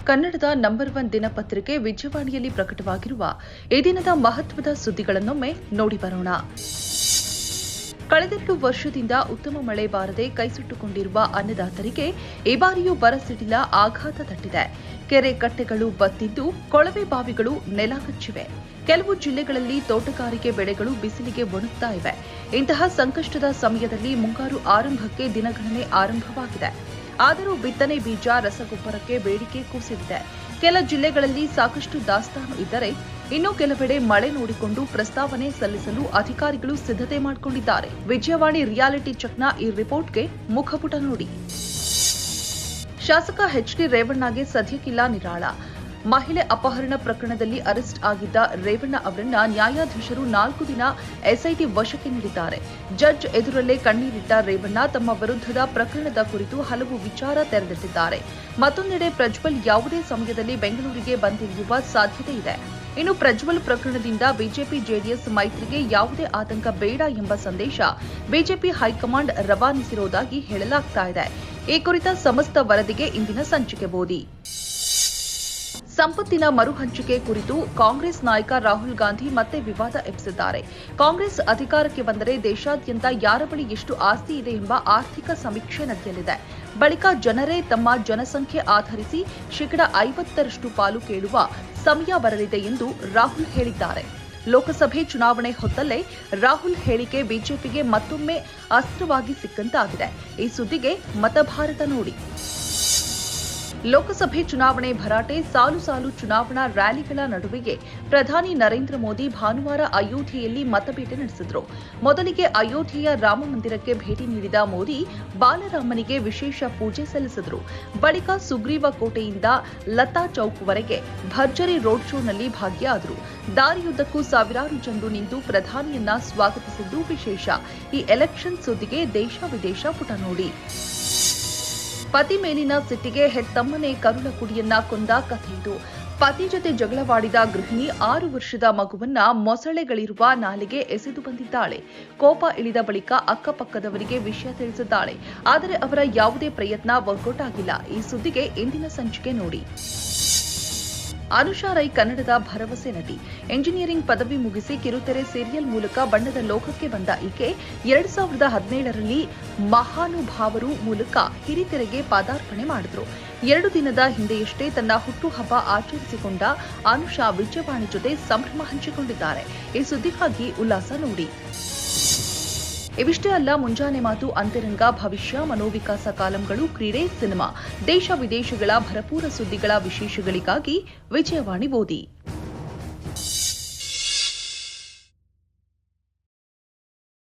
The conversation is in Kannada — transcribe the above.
ಕನ್ನಡದ ನಂಬರ್ 1 ದಿನಪತ್ರಿಕೆ ವಿಜಯವಾಣಿಯಲ್ಲಿ ಪ್ರಕಟವಾಗಿರುವ ಈ ದಿನದ ಮಹತ್ವದ ಸುದ್ದಿಗಳನ್ನೊಮ್ಮೆ ನೋಡಿ ಬರೋಣ. ಕಳೆದೆರಡು ವರ್ಷದಿಂದ ಉತ್ತಮ ಮಳೆ ಬಾರದೆ ಕೈಸುಟ್ಟುಕೊಂಡಿರುವ ಅನ್ನದಾತರಿಗೆ ಈ ಬಾರಿಯೂ ಬರ ಸಿಡಿಲ ಆಘಾತ ತಟ್ಟಿದೆ. ಕೆರೆ ಕಟ್ಟೆಗಳು ಬತ್ತಿದ್ದು, ಕೊಳವೆ ಬಾವಿಗಳು ನೆಲಕಚ್ಚಿವೆ. ಕೆಲವು ಜಿಲ್ಲೆಗಳಲ್ಲಿ ತೋಟಗಾರಿಕೆ ಬೆಳೆಗಳು ಬಿಸಿಲಿಗೆ ಒಣಗ್ತಾ ಇವೆ. ಇಂತಹ ಸಂಕಷ್ಟದ ಸಮಯದಲ್ಲಿ ಮುಂಗಾರು ಆರಂಭಕ್ಕೆ ದಿನಗಣನೆ ಆರಂಭವಾಗಿದೆ. ಆದರೂ ಬಿತ್ತನೆ ಬೀಜ, ರಸಗೊಬ್ಬರಕ್ಕೆ ಬೇಡಿಕೆ ಕುಸಿದಿದೆ. ಕೆಲ ಜಿಲ್ಲೆಗಳಲ್ಲಿ ಸಾಕಷ್ಟು ದಾಸ್ತಾನು ಇದ್ದರೆ, ಇನ್ನು ಕೆಲವೆಡೆ ಮಳೆ ನೋಡಿಕೊಂಡು ಪ್ರಸ್ತಾವನೆ ಸಲ್ಲಿಸಲು ಅಧಿಕಾರಿಗಳು ಸಿದ್ಧತೆ ಮಾಡಿಕೊಂಡಿದ್ದಾರೆ. ವಿಜಯವಾಣಿ ರಿಯಾಲಿಟಿ ಚೆಕ್ನ ಈ ರಿಪೋರ್ಟ್ಗೆ ಮುಖಪುಟ ನೋಡಿ. ಶಾಸಕ ಎಚ್.ಡಿ. ರೇವಣ್ಣಗೆ ಸದ್ಯಕ್ಕಿಲ್ಲ ನಿರಾಳ. ಮಹಿಳೆ ಅಪಹರಣ ಪ್ರಕರಣದಲ್ಲಿ ಅರೆಸ್ಟ್ ಆಗಿದ್ದ ರೇವಣ್ಣ ಅವರನ್ನ ನ್ಯಾಯಾಧೀಶರು 4 ದಿನ ಎಸ್ಐಟಿ ವಶಕ್ಕೆ ನೀಡಿದ್ದಾರೆ. ಜಡ್ಜ್ ಎದುರಲ್ಲೇ ಕಣ್ಣೀರಿಟ್ಟ ರೇವಣ್ಣ ತಮ್ಮ ವಿರುದ್ಧದ ಪ್ರಕರಣದ ಕುರಿತು ಹಲವು ವಿಚಾರ ತೆರೆದಿಟ್ಟಿದ್ದಾರೆ. ಮತ್ತೊಂದೆಡೆ ಪ್ರಜ್ವಲ್ ಯಾವುದೇ ಸಮಯದಲ್ಲಿ ಬೆಂಗಳೂರಿಗೆ ಬಂದಿಳಿಯುವ ಸಾಧ್ಯತೆ ಇದೆ. ಇನ್ನು ಪ್ರಜ್ವಲ್ ಪ್ರಕರಣದಿಂದ ಬಿಜೆಪಿ ಜೆಡಿಎಸ್ ಮೈತ್ರಿಗೆ ಯಾವುದೇ ಆತಂಕ ಬೇಡ ಎಂಬ ಸಂದೇಶ ಬಿಜೆಪಿ ಹೈಕಮಾಂಡ್ ರವಾನಿಸಿರುವುದಾಗಿ ಹೇಳಲಾಗ್ತಾ ಇದೆ. ಈ ಕುರಿತ ಸಮಸ್ತ ವರದಿಗೆ ಇಂದಿನ ಸಂಚಿಕೆ ಓದಿ. ಸಂಪತ್ತಿನ ಮರುಹಂಚಿಕೆ ಕುರಿತು ಕಾಂಗ್ರೆಸ್ ನಾಯಕ ರಾಹುಲ್ ಗಾಂಧಿ ಮತ್ತೆ ವಿವಾದ ಎಬ್ಬಿಸಿದ್ದಾರೆ. ಕಾಂಗ್ರೆಸ್ ಅಧಿಕಾರಕ್ಕೆ ಬಂದರೆ ದೇಶಾದ್ಯಂತ ಯಾರ ಬಳಿ ಎಷ್ಟು ಆಸ್ತಿ ಇದೆ ಎಂಬ ಆರ್ಥಿಕ ಸಮೀಕ್ಷೆ ನಡೆಯಲಿದೆ. ಬಳಿಕ ಜನರೇ ತಮ್ಮ ಜನಸಂಖ್ಯೆ ಆಧರಿಸಿ 50% ಪಾಲು ಕೇಳುವ ಸಮಯ ಬರಲಿದೆ ಎಂದು ರಾಹುಲ್ ಹೇಳಿದ್ದಾರೆ. ಲೋಕಸಭೆ ಚುನಾವಣೆ ಹೊತ್ತಲ್ಲೇ ರಾಹುಲ್ ಹೇಳಿಕೆ ಬಿಜೆಪಿಗೆ ಮತ್ತೊಮ್ಮೆ ಅಸ್ತ್ರವಾಗಿ ಸಿಕ್ಕಂತಾಗಿದೆ. ಈ ಸುದ್ದಿಗೆ ಮತಭಾರತ ನೋಡಿ. ಲೋಕಸಭೆ ಚುನಾವಣೆ ಭರಾಟೆ, ಸಾಲು ಸಾಲು ಚುನಾವಣಾ ರ್ಯಾಲಿಗಳ ನಡುವೆಯೇ ಪ್ರಧಾನಿ ನರೇಂದ್ರ ಮೋದಿ ಭಾನುವಾರ ಅಯೋಧ್ಯೆಯಲ್ಲಿ ಮತಬೇಟೆ ನಡೆಸಿದರು. ಮೊದಲಿಗೆ ಅಯೋಧ್ಯೆಯ ರಾಮ ಮಂದಿರಕ್ಕೆ ಭೇಟಿ ನೀಡಿದ ಮೋದಿ ಬಾಲರಾಮನಿಗೆ ವಿಶೇಷ ಪೂಜೆ ಸಲ್ಲಿಸಿದರು. ಬಳಿಕ ಸುಗ್ರೀವ ಕೋಟೆಯಿಂದ ಲತಾ ಚೌಕ್ವರೆಗೆ ಭರ್ಜರಿ ರೋಡ್ ಶೋನಲ್ಲಿ ಭಾಗಿಯಾದರು. ದಾರಿಯುದ್ದಕ್ಕೂ ಸಾವಿರಾರು ಜನರು ನಿಂತು ಪ್ರಧಾನಿಯನ್ನ ಸ್ವಾಗತಿಸಿದ್ದು ವಿಶೇಷ. ಈ ಎಲೆಕ್ಷನ್ ಸುದ್ದಿಗೆ ದೇಶ ವಿದೇಶ ಪುಟ ನೋಡಿ. ಪತಿ ಮೇಲಿನ ಸಿಟ್ಟಿಗೆ ಹೆತ್ತಮ್ಮನೇ ಕರುಳ ಕುಡಿಯನ್ನ ಕೊಂದ ಕಥೆಯಿದು. ಪತಿ ಜೊತೆ ಜಗಳವಾಡಿದ ಗೃಹಿಣಿ 6 ವರ್ಷದ ಮಗುವನ್ನ ಮೊಸಳೆಗಳಿರುವ ನಾಲೆಗೆ ಎಸೆದು ಬಂದಿದ್ದಾಳೆ. ಕೋಪ ಇಳಿದ ಬಳಿಕ ಅಕ್ಕಪಕ್ಕದವರಿಗೆ ವಿಷಯ ತಿಳಿಸಿದ್ದಾಳೆ. ಆದರೆ ಅವರ ಯಾವುದೇ ಪ್ರಯತ್ನ ವರ್ಕೌಟ್ ಆಗಿಲ್ಲ. ಈ ಸುದ್ದಿಗೆ ಇಂದಿನ ಸಂಚಿಕೆ ನೋಡಿ. ಅನುಷಾ ರೈ ಕನ್ನಡದ ಭರವಸೆ ನಟಿ. ಎಂಜಿನಿಯರಿಂಗ್ ಪದವಿ ಮುಗಿಸಿ ಕಿರುತೆರೆ ಸೀರಿಯಲ್ ಮೂಲಕ ಬಣ್ಣದ ಲೋಕಕ್ಕೆ ಬಂದ ಈಕೆ 2017ರಲ್ಲಿ ಮಹಾನುಭಾವರು ಮೂಲಕ ಹಿರಿತೆರೆಗೆ ಪಾದಾರ್ಪಣೆ ಮಾಡಿದ್ರು. 2 ದಿನದ ಹಿಂದೆಯಷ್ಟೇ ತನ್ನ ಹುಟ್ಟುಹಬ್ಬ ಆಚರಿಸಿಕೊಂಡ ಅನುಷಾ ವಿಜಯವಾಣಿ ಜೊತೆ ಸಂಭ್ರಮ ಹಂಚಿಕೊಂಡಿದ್ದಾರೆ. ಈ ಸುದ್ದಿಗಾಗಿ ಉಲ್ಲಾಸ ನೋಡಿ. ಇವಿಷ್ಟೇ ಅಲ್ಲ, ಮುಂಜಾನೆ ಮಾತು, ಅಂತರಂಗ, ಭವಿಷ್ಯ, ಮನೋವಿಕಾಸ ಕಾಲಂಗಳು, ಕ್ರೀಡೆ, ಸಿನಿಮಾ, ದೇಶ ವಿದೇಶಗಳ ಭರಪೂರ ಸುದ್ದಿಗಳ ವಿಶೇಷಗಳಿಗಾಗಿ ವಿಜಯವಾಣಿ ಓದಿ.